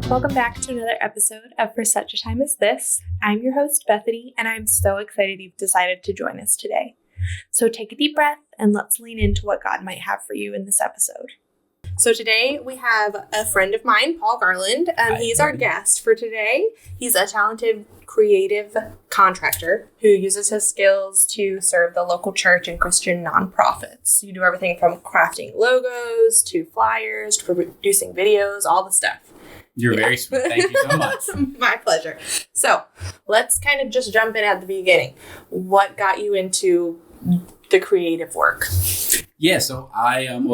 Welcome back to another episode of For Such a Time as This. I'm your host, Bethany, and I'm so excited you've decided to join us today. So take a deep breath and let's lean into what God might have for you in this episode. So today we have a friend of mine, Paul Garland. He's our guest for today. He's a talented, creative contractor who uses his skills to serve the local church and Christian nonprofits. You do everything from crafting logos to flyers to producing videos, all the stuff. You're very sweet. Thank you so much. My pleasure. So let's kind of just jump in at the beginning. What got you into the creative work? Yeah, so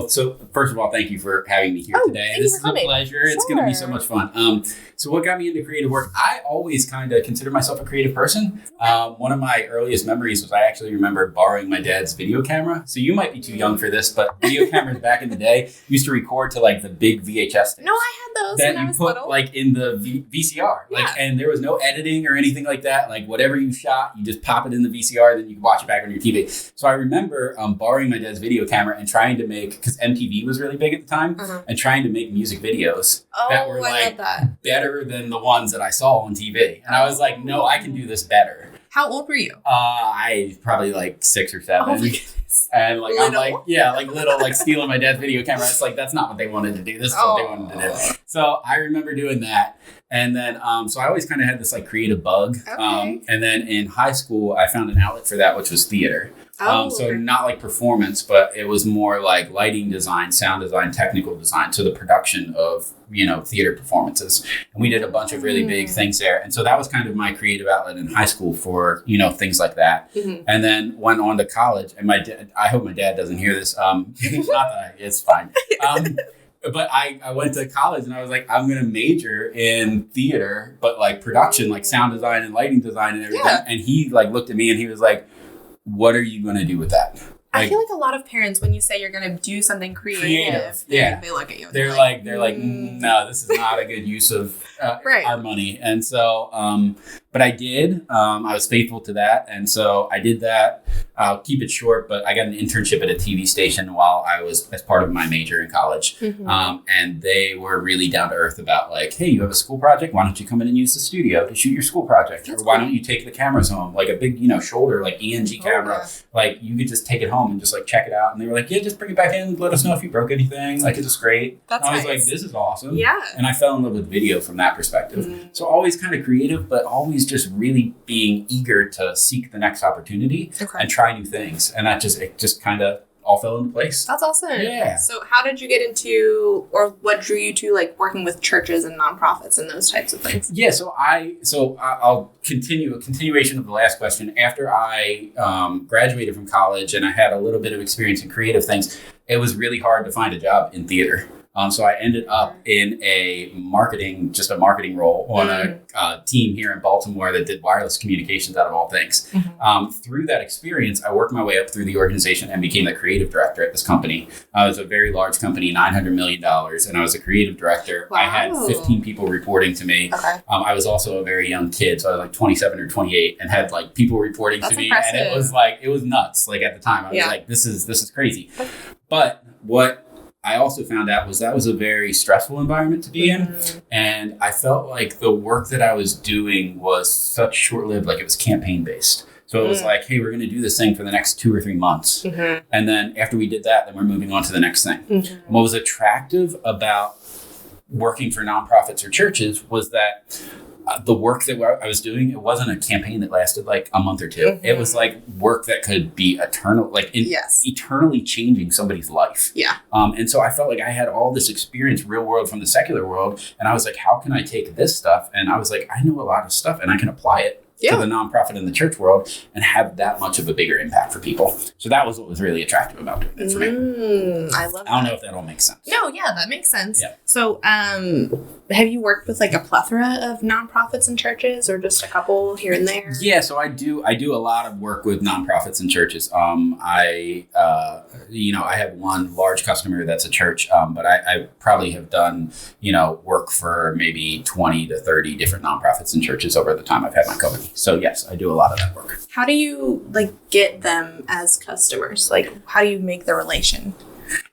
so first of all, thank you for having me here today. This is a pleasure. Sure. It's going to be so much fun. So what got me into creative work? I always kind of consider myself a creative person. One of my earliest memories was I actually remember borrowing my dad's video camera. So you might be too young for this, but video cameras back in the day used to record to like the big VHS tapes. No, I had those that when I was you put little. Like in the VCR. Yeah. And there was no editing or anything like that. Like whatever you shot, you just pop it in the VCR, then you can watch it back on your TV. So I remember borrowing my dad's video camera and trying to make, because MTV was really big at the time, and trying to make music videos that were like better than the ones that I saw on TV. And I was like, no, I can do this better. How old were you? I probably like 6 or 7. Oh my goodness. And like little? I'm like, yeah, like little, like stealing my dad's video camera. It's like that's not what they wanted to do. This is what they wanted to do. So I remember doing that. And then so I always kind of had this like creative bug. Okay. And then in high school I found an outlet for that, which was theater. So not like performance, but it was more like lighting design, sound design, technical design. So the production of, theater performances. And we did a bunch of really big things there. And so that was kind of my creative outlet in high school for, things like that. Mm-hmm. And then went on to college. And I hope my dad doesn't hear this. Not that it's fine. But I went to college and I was like, I'm going to major in theater, but like production, like sound design and lighting design and everything. Yeah. And he like looked at me and he was like, what are you going to do with that? I feel like a lot of parents, when you say you're going to do something creative, they look at you. They're like, no, this is not a good use of our money. And so, but I did. I was faithful to that. And so I did that. I'll keep it short, but I got an internship at a TV station while I was as part of my major in college. Mm-hmm. And they were really down to earth about like, hey, you have a school project. Why don't you come in and use the studio to shoot your school project? Or why don't you take the cameras home? Like a big, shoulder, like ENG camera. Yeah. Like you could just take it home and just like check it out. And they were like, yeah, just bring it back in. Let us know if you broke anything. Like, it's just great. That's I was like, this is awesome. Yeah. And I fell in love with video from that perspective. Mm-hmm. So always kind of creative, but always just really being eager to seek the next opportunity and try new things. And it just kind of all fell into place. That's awesome. Yeah. So how did you get into, or what drew you to like working with churches and nonprofits and those types of things? Yeah. So I'll continue a continuation of the last question. After I graduated from college and I had a little bit of experience in creative things, it was really hard to find a job in theater. So I ended up in a marketing role on a team here in Baltimore that did wireless communications out of all things. Mm-hmm. Through that experience, I worked my way up through the organization and became the creative director at this company. It was a very large company, $900 million, and I was a creative director. Wow. I had 15 people reporting to me. Okay. I was also a very young kid, so I was like 27 or 28 and had like people reporting to me. Impressive. And it was nuts. Like at the time, I was like, this is crazy. But what I also found out that was a very stressful environment to be in. And I felt like the work that I was doing was such short-lived, like it was campaign-based. So it was like, hey, we're going to do this thing for the next 2 or 3 months. Mm-hmm. And then after we did that, then we're moving on to the next thing. Mm-hmm. And what was attractive about working for nonprofits or churches was that the work that I was doing, it wasn't a campaign that lasted like a month or two. Mm-hmm. It was like work that could be eternal, like eternally changing somebody's life. Yeah. And so I felt like I had all this experience, real world from the secular world. And I was like, how can I take this stuff? And I was like, I know a lot of stuff and I can apply it to the nonprofit and the church world and have that much of a bigger impact for people. So that was what was really attractive about doing it for me. I love that. I don't know if that all makes sense. No, yeah, that makes sense. Yeah. So have you worked with like a plethora of nonprofits and churches or just a couple here and there? Yeah, so I do a lot of work with nonprofits and churches. I have one large customer that's a church, but I probably have done, work for maybe 20 to 30 different nonprofits and churches over the time I've had my company. So yes, I do a lot of that work. How do you get them as customers? Like, how do you make the relation?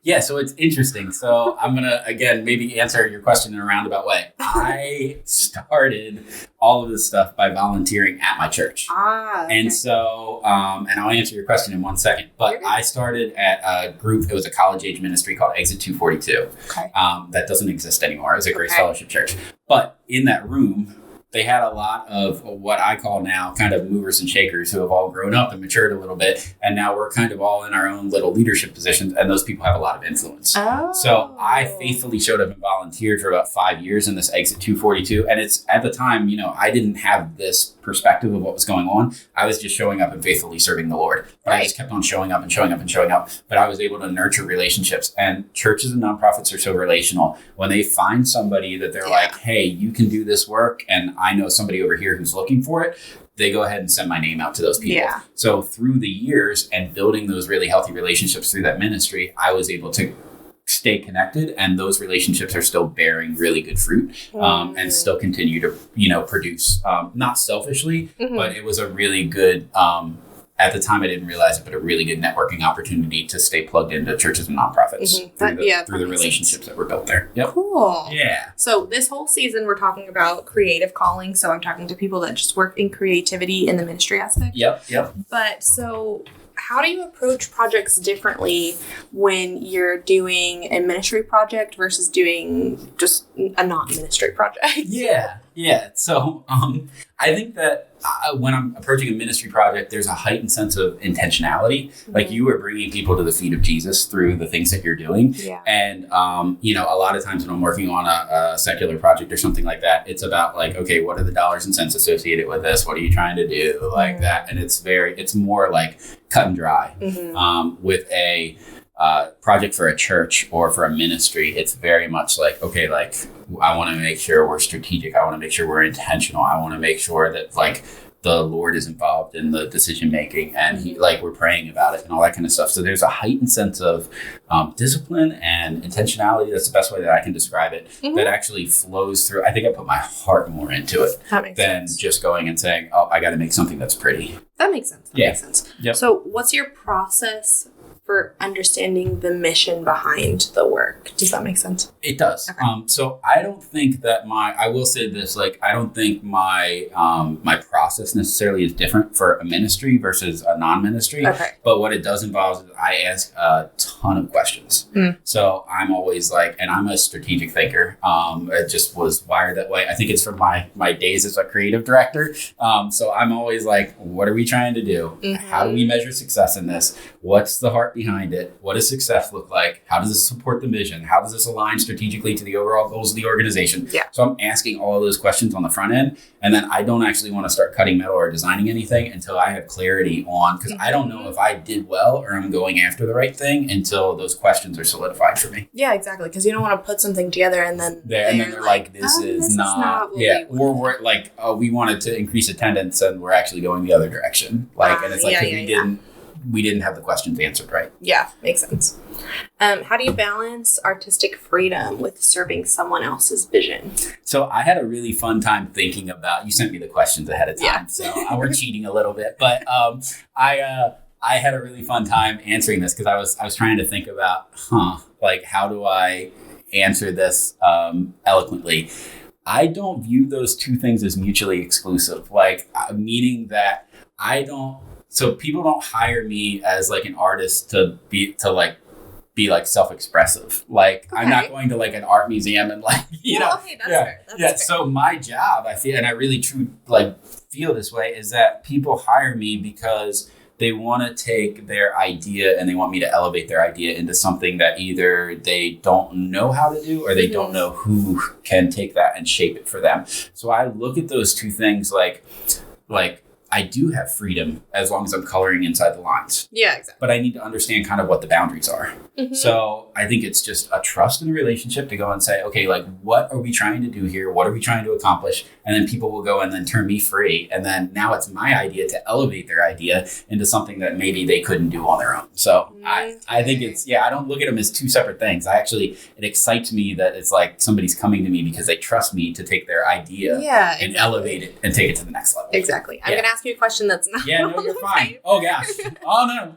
Yeah, so it's interesting. So I'm going to, again, maybe answer your question in a roundabout way. I started all of this stuff by volunteering at my church. Okay. And so, and I'll answer your question in 1 second, but I started at a group, it was a college age ministry called Exit 242. Okay. That doesn't exist anymore. It was a Grace Fellowship Church. But in that room, they had a lot of what I call now kind of movers and shakers who have all grown up and matured a little bit. And now we're kind of all in our own little leadership positions. And those people have a lot of influence. Oh. So I faithfully showed up and volunteered for about 5 years in this Exit 242. And it's at the time, I didn't have this perspective of what was going on. I was just showing up and faithfully serving the Lord. But I just kept on showing up and showing up and showing up. But I was able to nurture relationships. And churches and nonprofits are so relational. When they find somebody that they're like, hey, you can do this work, and I know somebody over here who's looking for it, they go ahead and send my name out to those people. Yeah. So through the years and building those really healthy relationships through that ministry, I was able to stay connected, and those relationships are still bearing really good fruit, and still continue to, produce, not selfishly, but it was a really good, at the time I didn't realize it, but a really good networking opportunity to stay plugged into churches and nonprofits through the relationships that were built there. Yep. Cool. Yeah. So this whole season we're talking about creative calling. So I'm talking to people that just work in creativity in the ministry aspect. Yep. But so how do you approach projects differently when you're doing a ministry project versus doing just a non-ministry project? Yeah. So I think that when I'm approaching a ministry project, there's a heightened sense of intentionality. Like you are bringing people to the feet of Jesus through the things that you're doing. Yeah. And, a lot of times when I'm working on a secular project or something like that, it's about like, okay, what are the dollars and cents associated with this? What are you trying to do? Like that. And it's more like cut and dry. With a project for a church or for a ministry, it's very much like, okay, like I want to make sure we're strategic. I want to make sure we're intentional. I want to make sure that like the Lord is involved in the decision making, and we're praying about it and all that kind of stuff. So there's a heightened sense of discipline and intentionality. That's the best way that I can describe it. That actually flows through. I think I put my heart more into it than just going and saying, oh, I got to make something that's pretty. That makes sense. That makes sense. Yep. So what's your process for understanding the mission behind the work? Does that make sense? It does. Okay. So I don't think that I will say this, like, I don't think my process necessarily is different for a ministry versus a non-ministry. Okay. But what it does involve is I ask a ton of questions. So I'm always like, and I'm a strategic thinker. It just was wired that way. I think it's from my days as a creative director. So I'm always like, what are we trying to do? How do we measure success in this? What's the heart behind it? What does success look like? How does this support the mission? How does this align strategically to the overall goals of the organization? Yeah. So I'm asking all of those questions on the front end. And then I don't actually want to start cutting metal or designing anything until I have clarity on, because I don't know if I did well or I'm going after the right thing until those questions are solidified for me. Yeah, exactly. Because you don't want to put something together and then they're like, this is not what or we're like, oh, we wanted to increase attendance and we're actually going the other direction. And it's like, we didn't have the questions answered right. Yeah, makes sense. How do you balance artistic freedom with serving someone else's vision? So I had a really fun time thinking about, you sent me the questions ahead of time, so we're cheating a little bit, but I had a really fun time answering this because I was trying to think about, how do I answer this eloquently? I don't view those two things as mutually exclusive, meaning that so people don't hire me as like an artist to be self-expressive. I'm not going to like an art museum and fair. That's fair. So my job, I feel, and I really feel this way, is that people hire me because they want to take their idea and they want me to elevate their idea into something that either they don't know how to do or they don't know who can take that and shape it for them. So I look at those two things like I do have freedom as long as I'm coloring inside the lines. Yeah, exactly. But I need to understand kind of what the boundaries are. So I think it's just a trust in the relationship to go and say, okay, what are we trying to do here? What are we trying to accomplish? And then people will go and then turn me free. And then now it's my idea to elevate their idea into something that maybe they couldn't do on their own. So I think I don't look at them as two separate things. It excites me that it's like somebody's coming to me because they trust me to take their idea and elevate it and take it to the next level. Exactly. I'm going to ask you a question that's not. Yeah, no, you're fine. Oh, gosh. Oh, no.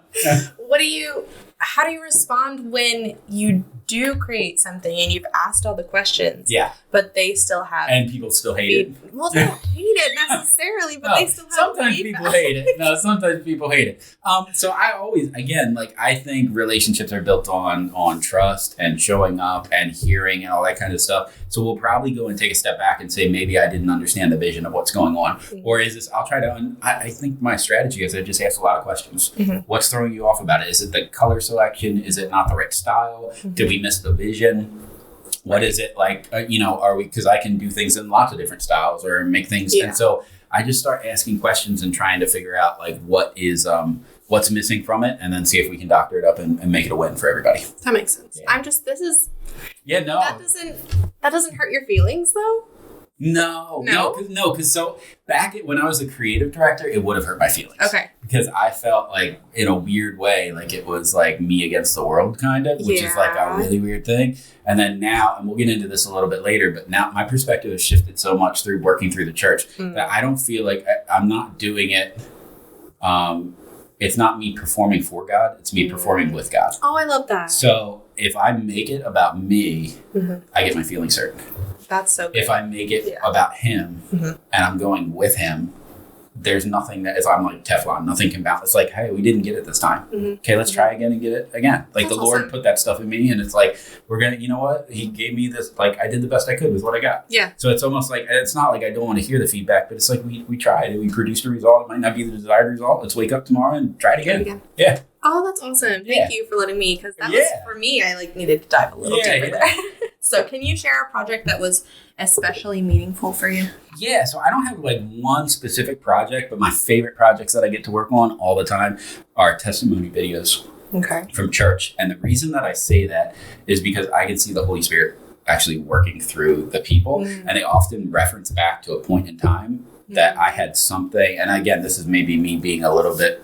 how do you respond when you do create something and you've asked all the questions, but they still have... And people still hate it. Well, they don't hate it necessarily, but they still have sometimes feedback. people hate it. No, sometimes people hate it. So I always, again, like, I think relationships are built on trust and showing up and hearing and all that kind of stuff. So we'll probably go and take a step back and say, maybe I didn't understand the vision of what's going on. Mm-hmm. Or is this, I'll try to, I think my strategy is I just ask a lot of questions. Mm-hmm. What's throwing you off about it? Is it the color selection? Is it not the right style? Mm-hmm. Did we miss the vision? What is it like, are we, because I can do things in lots of different styles or make things. Yeah. And so I just start asking questions and trying to figure out like what is, what's missing from it, and then see if we can doctor it up and make it a win for everybody. That makes sense. Yeah. That doesn't hurt your feelings though? No, because so back when I was a creative director, it would have hurt my feelings. Okay. Because I felt like, in a weird way, like it was like me against the world kind of, which is like a really weird thing. And then now, and we'll get into this a little bit later, but now my perspective has shifted so much through working through the church that I don't feel like I'm not doing it. It's not me performing for God. It's me performing with God. Oh, I love that. So if I make it about me, I get my feelings hurt. That's so good. If I make it about him and I'm going with him, there's nothing that, if I'm like Teflon, nothing can bounce. It's like, hey, we didn't get it this time. Okay, let's try again and get it again. Like that's the Lord put that stuff in me, and it's like, we're going to, you know what? He gave me this, like I did the best I could with what I got. Yeah. So it's almost like, it's not like I don't want to hear the feedback, but it's like we tried and we produced a result. It might not be the desired result. Let's wake up tomorrow and try it again. Yeah. Oh, that's awesome. Thank you for letting me, because that was, for me, I like needed to dive a little deeper there. So can you share a project that was especially meaningful for you? Yeah, so I don't have like one specific project, but my favorite projects that I get to work on all the time are testimony videos from church. And the reason that I say that is because I can see the Holy Spirit actually working through the people. And they often reference back to a point in time that I had something. And again, this is maybe me being a little bit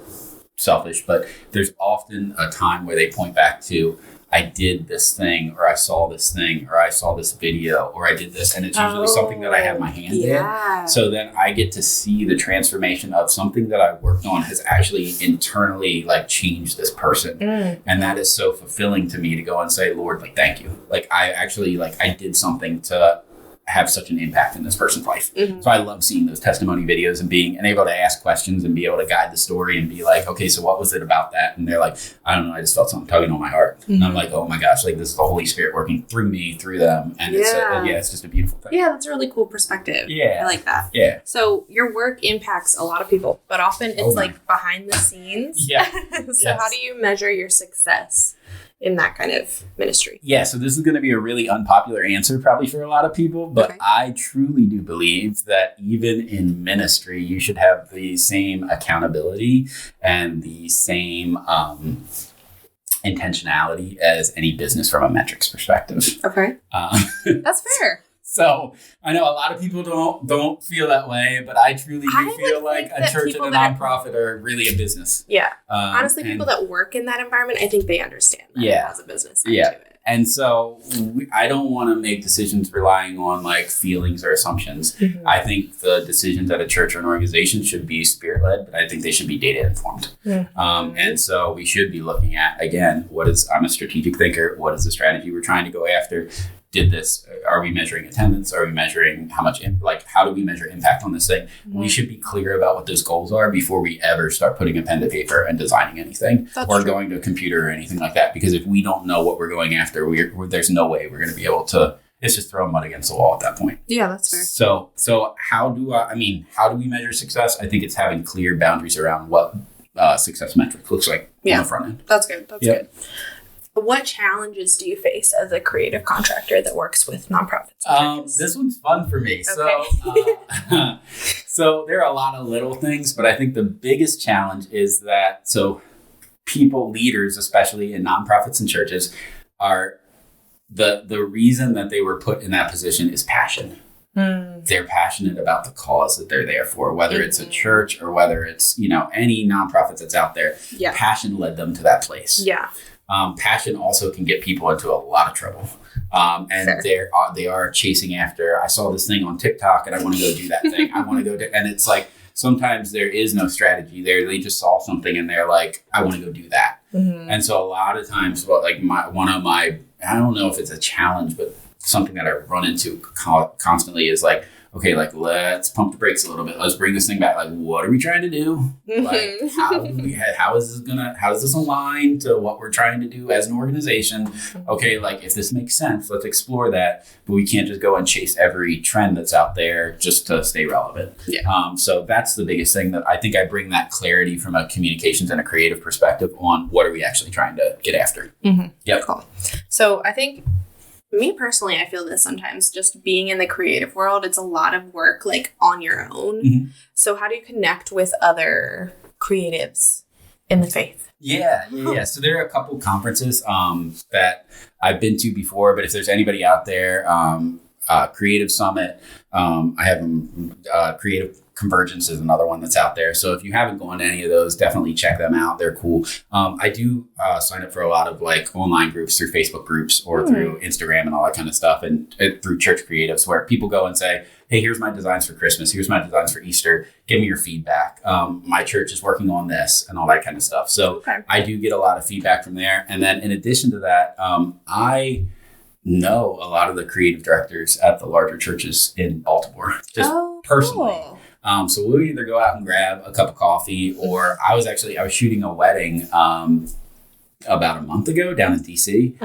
selfish, but there's often a time where they point back to, I did this thing, or I saw this thing, or I saw this video, or I did this. And it's usually something that I have my hand in. So then I get to see the transformation of something that I worked on has actually internally like changed this person. And that is so fulfilling to me to go and say, Lord, like, thank you. Like I actually, like I did something to have such an impact in this person's life. So I love seeing those testimony videos and being able to ask questions and be able to guide the story and be like, okay, so what was it about that? And they're like, I don't know, I just felt something tugging on my heart. And I'm like, oh my gosh, like this is the Holy Spirit working through me, through them. And it's just a beautiful thing. Yeah, that's a really cool perspective. Yeah. I like that. Yeah. So your work impacts a lot of people, but often it's like behind the scenes. So how do you measure your success in that kind of ministry? Yeah, so this is going to be a really unpopular answer probably for a lot of people, but I truly do believe that even in ministry, you should have the same accountability and the same intentionality as any business from a metrics perspective. Okay. That's fair. So I know a lot of people don't feel that way, but I truly do feel like a church and a nonprofit are really a business. Yeah. Honestly, people that work in that environment, I think they understand that as a business. And so I don't want to make decisions relying on like feelings or assumptions. I think the decisions at a church or an organization should be spirit-led, but I think they should be data-informed. And so we should be looking at, again, I'm a strategic thinker. What is the strategy we're trying to go after? Are we measuring attendance? Are we measuring how do we measure impact on this thing? We should be clear about what those goals are before we ever start putting a pen to paper and designing anything going to a computer or anything like that. Because if we don't know what we're going after, there's no way we're going to be able to, it's just throwing mud against the wall at that point. Yeah, that's fair. So how do we measure success? I think it's having clear boundaries around what success metric looks like on the front end. That's good. That's good. What challenges do you face as a creative contractor that works with nonprofits? This one's fun for me. Okay. So there are a lot of little things, but I think the biggest challenge is that, leaders, especially in nonprofits and churches, are the reason that they were put in that position is passion. They're passionate about the cause that they're there for, whether it's a church or whether it's, any nonprofit that's out there. Passion led them to that place. Passion also can get people into a lot of trouble. And they are chasing after, I saw this thing on TikTok and I want to go do that thing. I want to go and it's like, sometimes there is no strategy there. They just saw something and they're like, I want to go do that. And so a lot of times, I don't know if it's a challenge, but something that I run into constantly is like, okay, like let's pump the brakes a little bit. Let's bring this thing back. Like, what are we trying to do? Like, how is this align to what we're trying to do as an organization? Okay, like if this makes sense, let's explore that. But we can't just go and chase every trend that's out there just to stay relevant. Yeah. So that's the biggest thing that I think I bring that clarity from a communications and a creative perspective on what are we actually trying to get after. Yep. Cool. So I think, me personally, I feel this sometimes, just being in the creative world, it's a lot of work like on your own. So how do you connect with other creatives in the faith? Yeah. So there are a couple conferences that I've been to before, but if there's anybody out there, Creative Summit, I have Creative Convergence is another one that's out there. So if you haven't gone to any of those, definitely check them out. They're cool. I do sign up for a lot of like online groups through Facebook groups or through Instagram and all that kind of stuff, and through church creatives where people go and say, hey, here's my designs for Christmas. Here's my designs for Easter. Give me your feedback. My church is working on this and all that kind of stuff. So I do get a lot of feedback from there. And then in addition to that, I know a lot of the creative directors at the larger churches in Baltimore, just personally. Cool. So we'll either go out and grab a cup of coffee, or I was shooting a wedding about a month ago down in DC.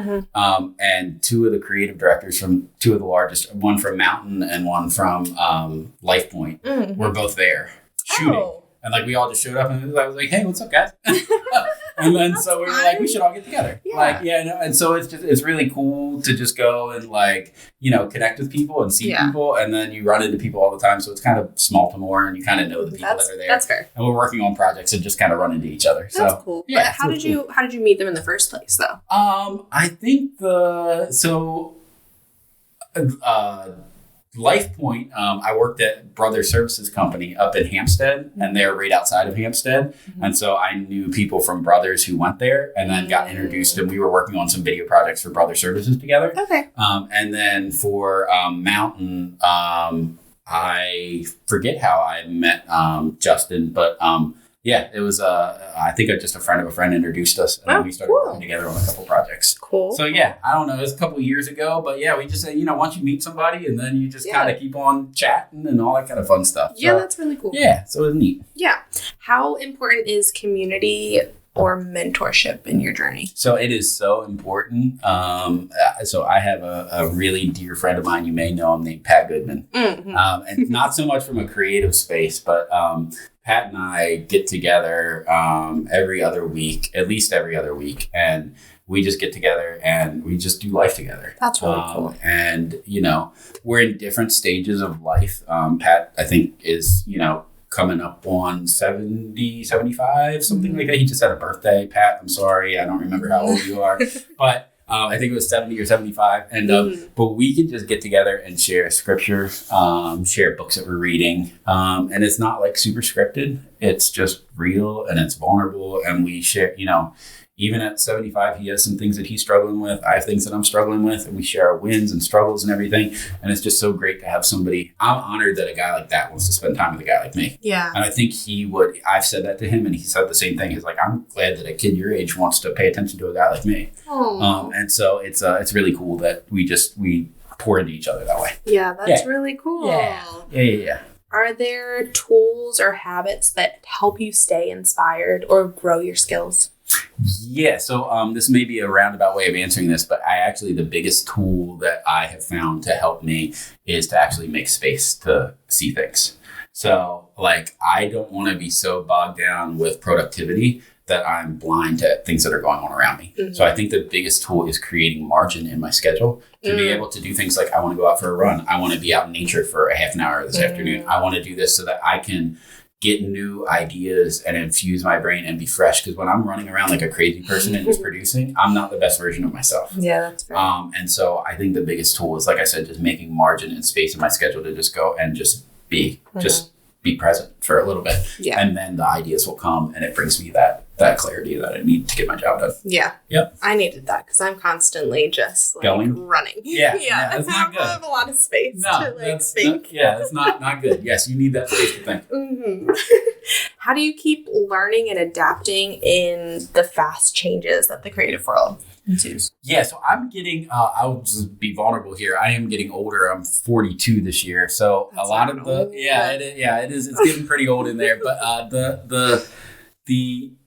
And two of the creative directors from two of the largest, one from Mountain and one from Life Point, were both there shooting. And like we all just showed up, and I was like, hey, what's up, guys? And then so we were like, we should all get together. And so it's really cool to just go and like, connect with people and see people. And then you run into people all the time. So it's kind of small to more, and you kind of know the people that are there. That's fair. And we're working on projects and just kind of run into each other. That's cool. Yeah. But how did you meet them in the first place though? I think Life Point, I worked at Brother Services Company up in Hampstead, and they're right outside of Hampstead. And so I knew people from Brothers who went there and then got introduced, and we were working on some video projects for Brother Services together. Okay. And then for Mountain, I forget how I met Justin, but it was I think just a friend of a friend introduced us, and then we started working together on a couple projects. Cool. So I don't know, it was a couple of years ago, but we just say, once you meet somebody, and then you just kind of keep on chatting and all that kind of fun stuff. Yeah, that's really cool. Yeah, so it was neat. Yeah. How important is community or mentorship in your journey? So it is so important. So I have a really dear friend of mine, you may know him, named Pat Goodman. And not so much from a creative space, but Pat and I get together every other week, at least every other week. And we just get together and we just do life together. That's really cool. And, we're in different stages of life. Pat, I think, is, coming up on 70, 75, something like that. He just had a birthday. Pat, I'm sorry, I don't remember how old you are. But I think it was 70 or 75. And but we can just get together and share scripture, share books that we're reading. And it's not like super scripted. It's just real and it's vulnerable. And we share, even at 75, he has some things that he's struggling with. I have things that I'm struggling with. And we share our wins and struggles and everything. And it's just so great to have somebody. I'm honored that a guy like that wants to spend time with a guy like me. Yeah. And I think he would. I've said that to him, and he said the same thing. He's like, I'm glad that a kid your age wants to pay attention to a guy like me. And so it's really cool that we pour into each other that way. Yeah, that's really cool. Yeah. Are there tools or habits that help you stay inspired or grow your skills? Yeah, so this may be a roundabout way of answering this, but the biggest tool that I have found to help me is to actually make space to see things. So I don't want to be so bogged down with productivity that I'm blind to things that are going on around me. So I think the biggest tool is creating margin in my schedule to be able to do things like I want to go out for a run. I want to be out in nature for a half an hour this afternoon. I want to do this so that I can get new ideas and infuse my brain and be fresh. Because when I'm running around like a crazy person and just producing, I'm not the best version of myself. Yeah, that's fair. And so I think the biggest tool is, like I said, just making margin and space in my schedule to just go and just be present for a little bit. Yeah. And then the ideas will come, and it brings me that that clarity that I need to get my job done. Yeah. Yep. I needed that because I'm constantly just like running. Yeah. It's not good. I have a lot of space to think. That's not good. Yes, you need that space to think. Mm-hmm. How do you keep learning and adapting in the fast changes that the creative world ensues? Yeah, so I'm getting, I'll just be vulnerable here. I am getting older. I'm 42 this year. So that's a lot of the, it is. It's getting pretty old in there. But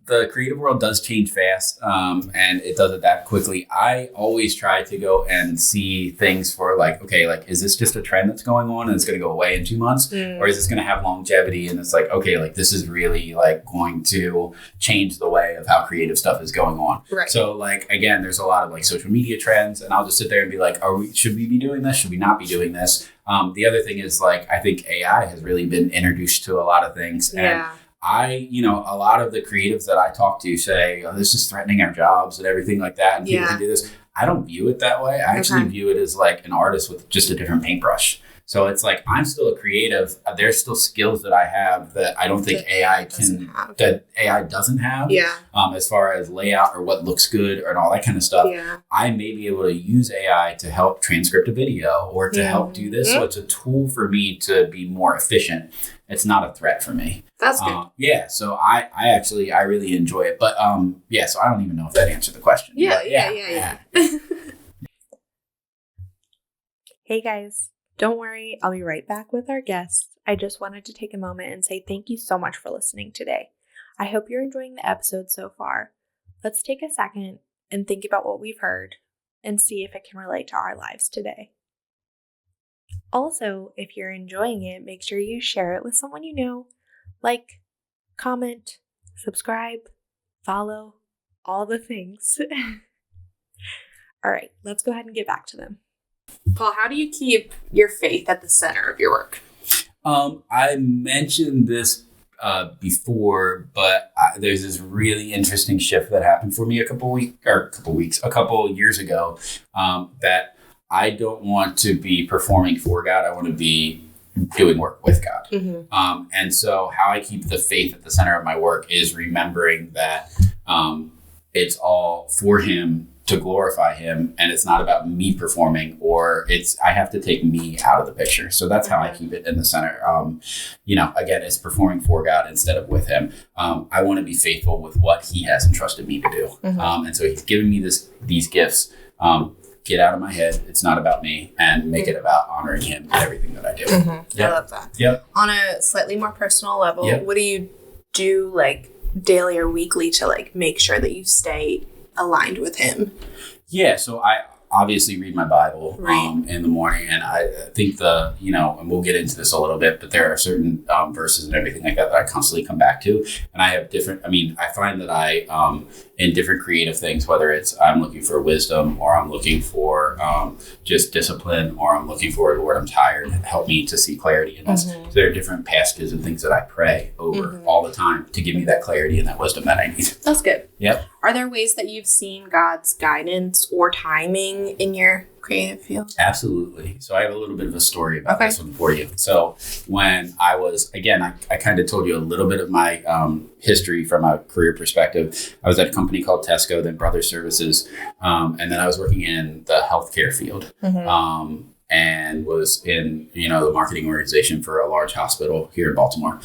the creative world does change fast, and it does adapt quickly. I always try to go and see things for like, okay, like, is this just a trend that's going on and it's going to go away in 2 months? Or is this going to have longevity? And it's like, okay, like this is really like going to change the way of how creative stuff is going on. Right. So like, again, there's a lot of like social media trends, and I'll just sit there and be like, should we be doing this? Should we not be doing this? The other thing is like, I think AI has really been introduced to a lot of things. And a lot of the creatives that I talk to say, oh, this is threatening our jobs and everything like that. And people can do this. I don't view it that way. I actually view it as like an artist with just a different paintbrush. So it's like, I'm still a creative. There's still skills that I have that I don't think AI doesn't have. Yeah. As far as layout or what looks good and all that kind of stuff. Yeah. I may be able to use AI to help transcript a video or to help do this. So it's a tool for me to be more efficient. It's not a threat for me. That's good. So I really enjoy it. But so I don't even know if that answered the question. Yeah. Hey guys, don't worry. I'll be right back with our guests. I just wanted to take a moment and say thank you so much for listening today. I hope you're enjoying the episode so far. Let's take a second and think about what we've heard and see if it can relate to our lives today. Also, if you're enjoying it, make sure you share it with someone you know. Like, comment, subscribe, follow, all the things. All right, let's go ahead and get back to them. Paul, how do you keep your faith at the center of your work? I mentioned this before, but there's this really interesting shift that happened for me a couple years ago, that I don't want to be performing for God. I want to be doing work with God. Mm-hmm. And so how I keep the faith at the center of my work is remembering that it's all for Him, to glorify Him, and it's not about me performing, or I have to take me out of the picture. So that's how I keep it in the center. Again, it's performing for God instead of with Him. I want to be faithful with what He has entrusted me to do. Mm-hmm. And so He's given me these gifts. Get out of my head. It's not about me, and make it about honoring Him in everything that I do. Mm-hmm. Yep. I love that. Yep. On a slightly more personal level, what do you do like daily or weekly to like make sure that you stay aligned with Him? Yeah, so I obviously read my Bible in the morning, and I think and we'll get into this a little bit, but there are certain verses and everything like that I constantly come back to, and I have I find that I in different creative things, whether it's I'm looking for wisdom, or I'm looking for just discipline, or I'm looking for, Lord, I'm tired, help me to see clarity in this. Mm-hmm. So there are different passages and things that I pray over all the time to give me that clarity and that wisdom that I need. That's good. Yep. Are there ways that you've seen God's guidance or timing in your creative field? Absolutely. So I have a little bit of a story about this one for you. So when I was, again, I kind of told you a little bit of my history from a career perspective. I was at a company called Tesco, then Brothers Services, and then I was working in the healthcare field. Mm-hmm. And was in, the marketing organization for a large hospital here in Baltimore.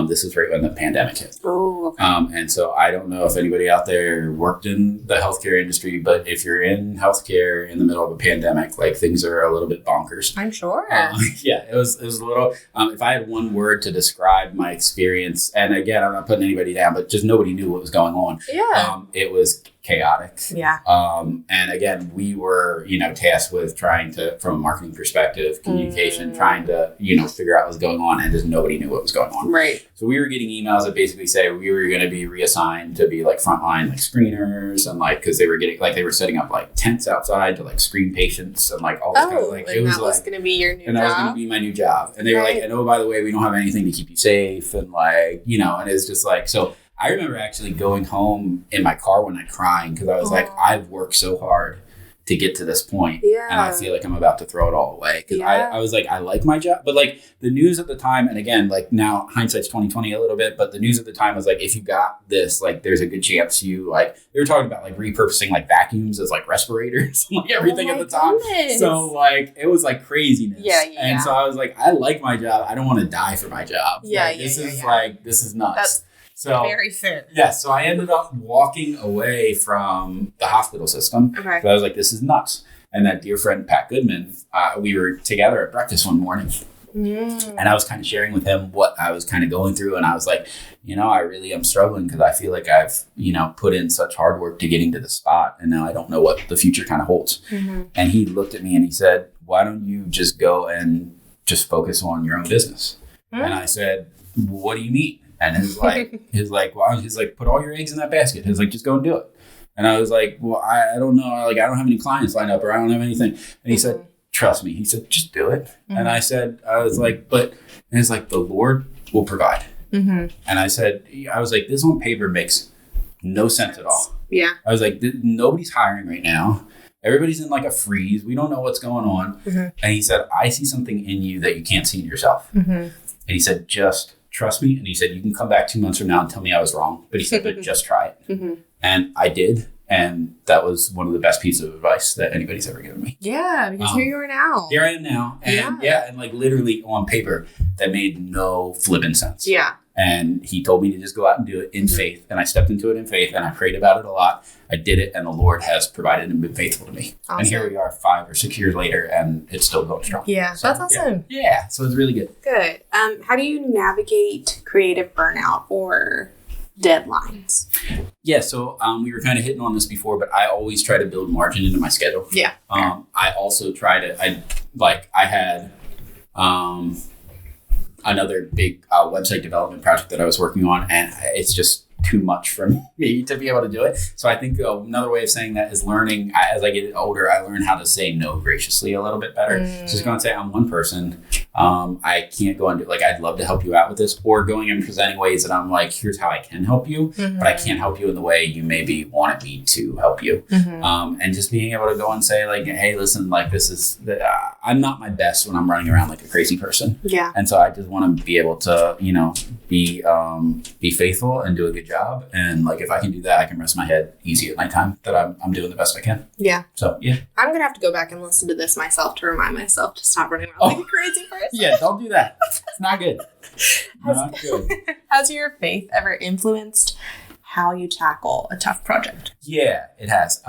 This is right when the pandemic hit. Oh, okay. And so I don't know if anybody out there worked in the healthcare industry, but if you're in healthcare in the middle of a pandemic, like things are a little bit bonkers. I'm sure. It was a little, if I had one word to describe my experience, and again, I'm not putting anybody down, but just nobody knew what was going on. Yeah. It was chaotic. Yeah. And again, we were, tasked with trying to, from a marketing perspective, communication, trying to, figure out what was going on, and just nobody knew what was going on. Right. So we were getting emails that basically say we were going to be reassigned to be like frontline, like screeners, and like, cause they were setting up like tents outside to like screen patients and like all this kind of like, it was going to be your new job. And that was going to be my new job. And they were like, and oh, by the way, we don't have anything to keep you safe. And like, and it's just like, so I remember actually going home in my car one night crying because I was like, I've worked so hard to get to this point. Yeah. And I feel like I'm about to throw it all away. Because Yeah. I was like, I like my job. But like the news at the time, and again, like now hindsight's 2020 a little bit, but the news at the time was like, if you got this, like there's a good chance you like, they were talking about like repurposing like vacuums as like respirators, like everything at the time. Goodness. So like, it was like craziness. Yeah. And so I was like, I like my job. I don't want to die for my job. Yeah. Like, this is nuts. That's so very fair. yeah, so I ended up walking away from the hospital system. Okay. So I was like, this is nuts. And that dear friend, Pat Goodman, we were together at breakfast one morning. And I was kind of sharing with him what I was kind of going through. And I was like, I really am struggling because I feel like I've, put in such hard work to getting to the spot. And now I don't know what the future kind of holds. And he looked at me and he said, why don't you just go and just focus on your own business? And I said, what do you mean? And he's like, put all your eggs in that basket. He's like, just go and do it. And I was like, well, I don't know. Like, I don't have any clients lined up or I don't have anything. And he said, trust me. He said, just do it. And I was like, and it's like, the Lord will provide. And I was like, this on paper makes no sense at all. Yeah. I was like, nobody's hiring right now. Everybody's in like a freeze. We don't know what's going on. And he said, I see something in you that you can't see in yourself. And he said, just trust me. And he said, you can come back 2 months from now and tell me I was wrong. But he said, but just try it. And I did. And that was one of the best pieces of advice that anybody's ever given me. Yeah, because here you are now. Here I am now. And and like literally on paper, that made no flipping sense. Yeah. And he told me to just go out and do it in faith. And I stepped into it in faith and I prayed about it a lot. I did it and the Lord has provided and been faithful to me. Awesome. And here we are 5 or 6 years later and it's still going strong. Yeah, so, that's awesome. Yeah, so it's really good. Good. How do you navigate creative burnout or deadlines? Yeah, so we were kind of hitting on this before, but I always try to build margin into my schedule. Yeah. I also try to, I had another big website development project that I was working on, and it's just too much for me to be able to do it. So I think another way of saying that is learning, as I get older, I learn how to say no graciously a little bit better. Just going to say, I'm one person. I can't go and do, like, I'd love to help you out with this, or going and presenting ways that I'm like, here's how I can help you, but I can't help you in the way you maybe wanted me to help you. And just being able to go and say like, hey, listen, like I'm not my best when I'm running around like a crazy person. Yeah. And so I just want to be able to, be faithful and do a good job. And like, if I can do that, I can rest my head easy at nighttime that I'm doing the best I can. Yeah. So, yeah. I'm going to have to go back and listen to this myself to remind myself to stop running around like a crazy person. Yeah, don't do that. It's not good. Not good. Has your faith ever influenced how you tackle a tough project? Yeah, it has.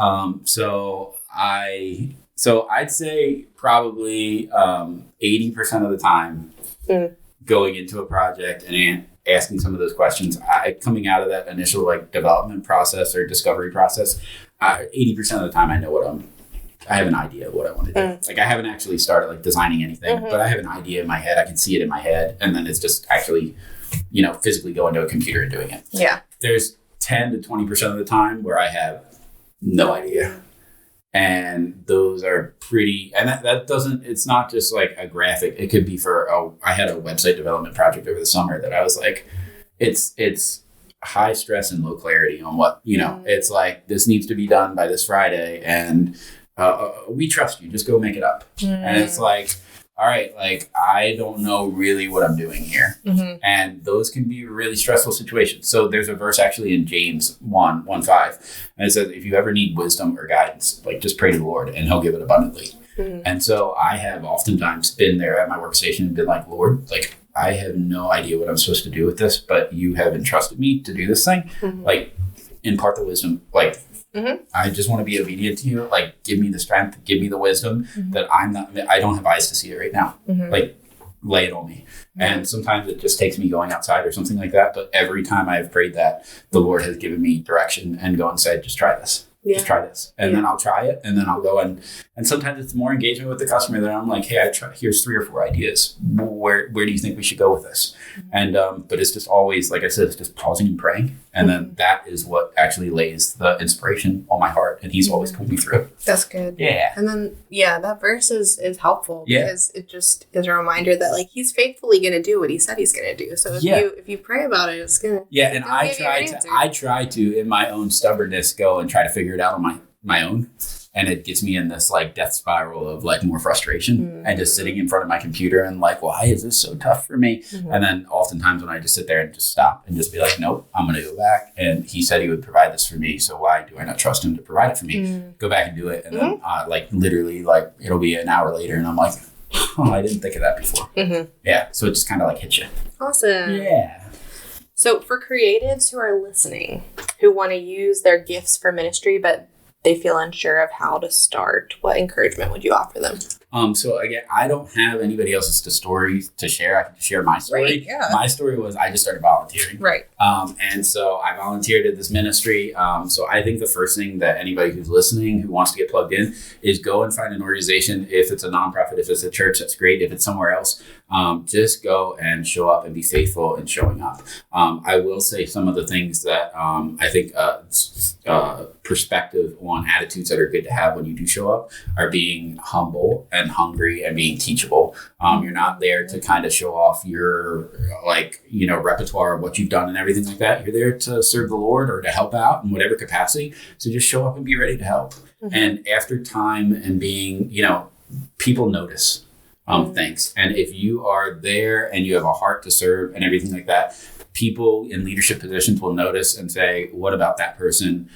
So I'd say probably 80% of the time going into a project and asking some of those questions, coming out of that initial like development process or discovery process, 80% of the time I have an idea of what I want to do. Like I haven't actually started like designing anything, but I have an idea in my head. I can see it in my head, and then it's just actually, physically going to a computer and doing it. Yeah. There's 10 to 20% of the time where I have no idea. And those are pretty, and that doesn't, it's not just like a graphic. It could be I had a website development project over the summer that I was like, it's high stress and low clarity on what, it's like, this needs to be done by this Friday. And we trust you, just go make it up. And it's like, all right, like, I don't know really what I'm doing here. And those can be really stressful situations. So there's a verse actually in James 1:5, and it says, if you ever need wisdom or guidance, like just pray to the Lord and he'll give it abundantly. And so I have oftentimes been there at my workstation and been like, Lord, like, I have no idea what I'm supposed to do with this, but you have entrusted me to do this thing. Like, impart the wisdom, like, I just want to be obedient to you. Like, give me the strength, give me the wisdom that I don't have eyes to see it right now. Like, lay it on me. And sometimes it just takes me going outside or something like that. But every time I've prayed that, the Lord has given me direction and go and said, just try this. Just try this. And then I'll try it. And then I'll go and sometimes it's more engagement with the customer that I'm like, hey, here's 3 or 4 ideas. Where do you think we should go with this? And, but it's just always, like I said, it's just pausing and praying. And then that is what actually lays the inspiration on my heart. And he's always pulled me through. That's good. Yeah. And then, that verse is helpful because it just is a reminder that like, he's faithfully going to do what he said he's going to do. So if you pray about it, it's going to. Yeah. And I try to, in my own stubbornness, go and try to figure it out on my own. and it gets me in this like death spiral of like more frustration and just sitting in front of my computer and like, why is this so tough for me? And then oftentimes when I just sit there and just stop and just be like, nope, I'm going to go back. And he said he would provide this for me. So why do I not trust him to provide it for me? Go back and do it. And then like literally like it'll be an hour later and I'm like, oh, I didn't think of that before. Yeah. So it just kind of like hits you. Awesome. Yeah. So for creatives who are listening, who want to use their gifts for ministry, but they feel unsure of how to start, what encouragement would you offer them? So again, I don't have anybody else's story to share. I can just share my story. Right, yeah. My story was I just started volunteering. Right. And so I volunteered at this ministry. So I think the first thing that anybody who's listening, who wants to get plugged in, is go and find an organization. If it's a nonprofit, if it's a church, that's great. If it's somewhere else, just go and show up and be faithful in showing up. I will say some of the things that I think perspective on attitudes that are good to have when you do show up are being humble and hungry and being teachable. You're not there to kind of show off your repertoire of what you've done and everything like that. You're there to serve the Lord or to help out in whatever capacity. So just show up and be ready to help. And after time and being, people notice things. And if you are there and you have a heart to serve and everything like that, people in leadership positions will notice and say, what about that person?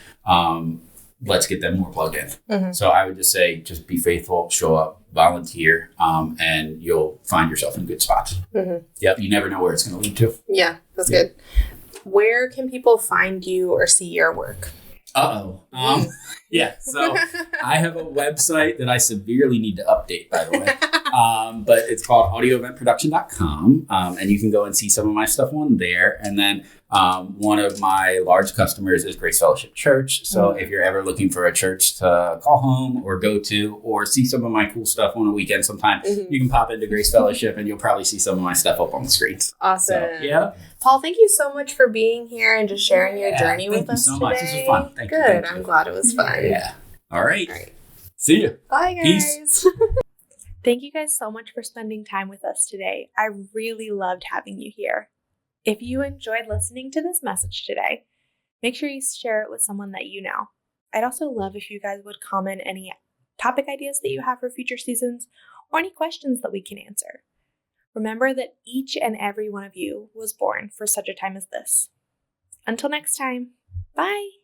Let's get them more plugged in. So I would just say, just be faithful, show up, volunteer, and you'll find yourself in good spots. Yep. You never know where it's going to lead to. Yeah, that's good. Where can people find you or see your work? Yeah. So I have a website that I severely need to update, by the way. But it's called audioeventproduction.com. And you can go and see some of my stuff on there. And then one of my large customers is Grace Fellowship Church. So if you're ever looking for a church to call home or go to or see some of my cool stuff on a weekend sometime, you can pop into Grace Fellowship and you'll probably see some of my stuff up on the screens. Awesome. So, yeah. Paul, thank you so much for being here and just sharing your journey with us today. Thank you so much. This was fun. Thank you. Good. I'm glad it was fun. Yeah. All right. See you. Bye, guys. Peace. Thank you guys so much for spending time with us today. I really loved having you here. If you enjoyed listening to this message today, make sure you share it with someone that you know. I'd also love if you guys would comment any topic ideas that you have for future seasons or any questions that we can answer. Remember that each and every one of you was born for such a time as this. Until next time, bye.